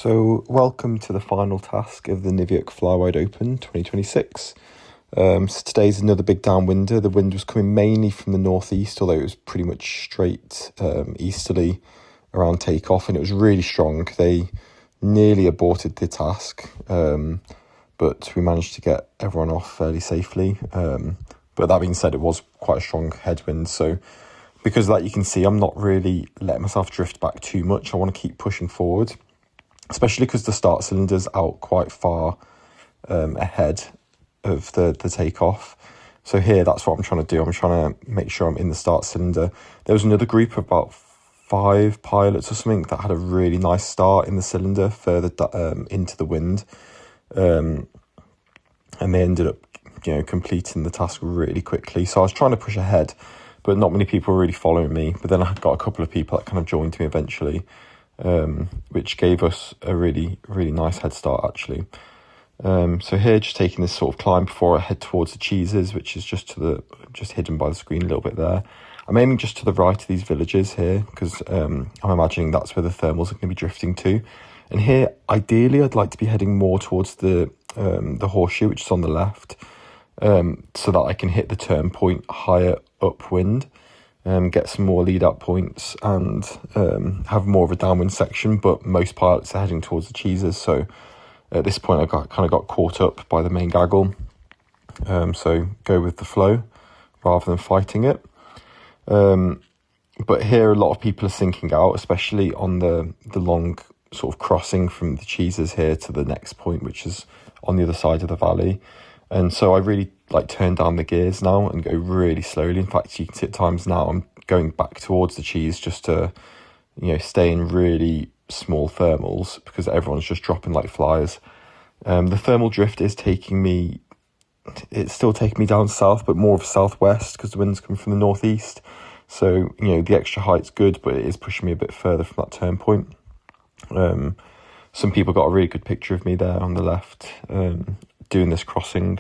So welcome to the final task of the Niviuk Fly Wide Open 2026. So today's another big downwinder. The wind was coming mainly from the northeast, although it was pretty much straight easterly around takeoff, and it was really strong. They nearly aborted the task, but we managed to get everyone off fairly safely. But that being said, it was quite a strong headwind, so because of that, you can see I'm not really letting myself drift back too much. I want to keep pushing forward, especially because the start cylinder's out quite far ahead of the takeoff. So here, that's what I'm trying to do. I'm trying to make sure I'm in the start cylinder. There was another group of about 5 pilots or something that had a really nice start in the cylinder further into the wind. And they ended up, completing the task really quickly. So I was trying to push ahead, but not many people were really following me. But then I got a couple of people that kind of joined me eventually, which gave us a really, really nice head start, actually. So here, just taking this sort of climb before I head towards the cheeses, which is just hidden by the screen a little bit there. I'm aiming just to the right of these villages here, because I'm imagining that's where the thermals are going to be drifting to. And here, ideally, I'd like to be heading more towards the horseshoe, which is on the left, so that I can hit the turn point higher upwind, get some more lead out points, and have more of a downwind section. But most pilots are heading towards the cheeses, so at this point I kind of got caught up by the main gaggle. So go with the flow rather than fighting it. But here a lot of people are sinking out, especially on the long sort of crossing from the cheeses here to the next point, which is on the other side of the valley. And so I really turn down the gears now and go really slowly. In fact, you can see at times now I'm going back towards the cheese just to, stay in really small thermals, because everyone's just dropping like flies. The thermal drift is it's still taking me down south, but more of southwest, because the wind's coming from the northeast. So, the extra height's good, but it is pushing me a bit further from that turn point. Some people got a really good picture of me there on the left, doing this crossing.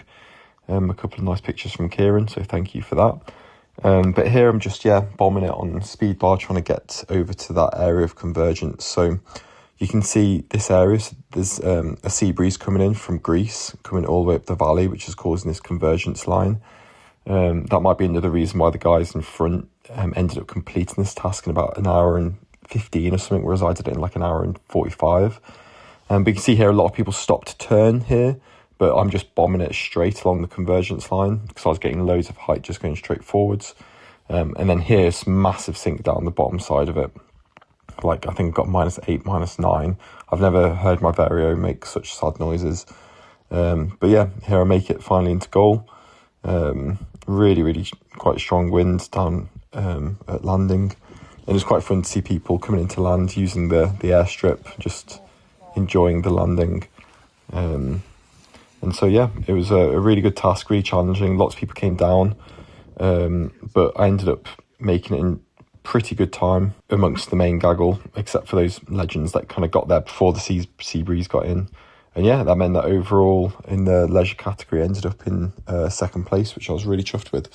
A couple of nice pictures from Kieran, so thank you for that. But here I'm just, bombing it on speed bar, trying to get over to that area of convergence. So you can see this area, so there's a sea breeze coming in from Greece, coming all the way up the valley, which is causing this convergence line. That might be another reason why the guys in front ended up completing this task in about an hour and 15 or something, whereas I did it in like an hour and 45. But you can see here a lot of people stopped to turn here, but I'm just bombing it straight along the convergence line, because I was getting loads of height just going straight forwards. And then here's massive sink down the bottom side of it. I think I've got -8, -9. I've never heard my Vario make such sad noises. But yeah, here I make it finally into goal. Really, really quite strong wind down at landing. And it's quite fun to see people coming into land using the airstrip, just enjoying the landing. And so, it was a really good task, really challenging. Lots of people came down, but I ended up making it in pretty good time amongst the main gaggle, except for those legends that kind of got there before the sea breeze got in. And that meant that overall in the leisure category I ended up in second place, which I was really chuffed with.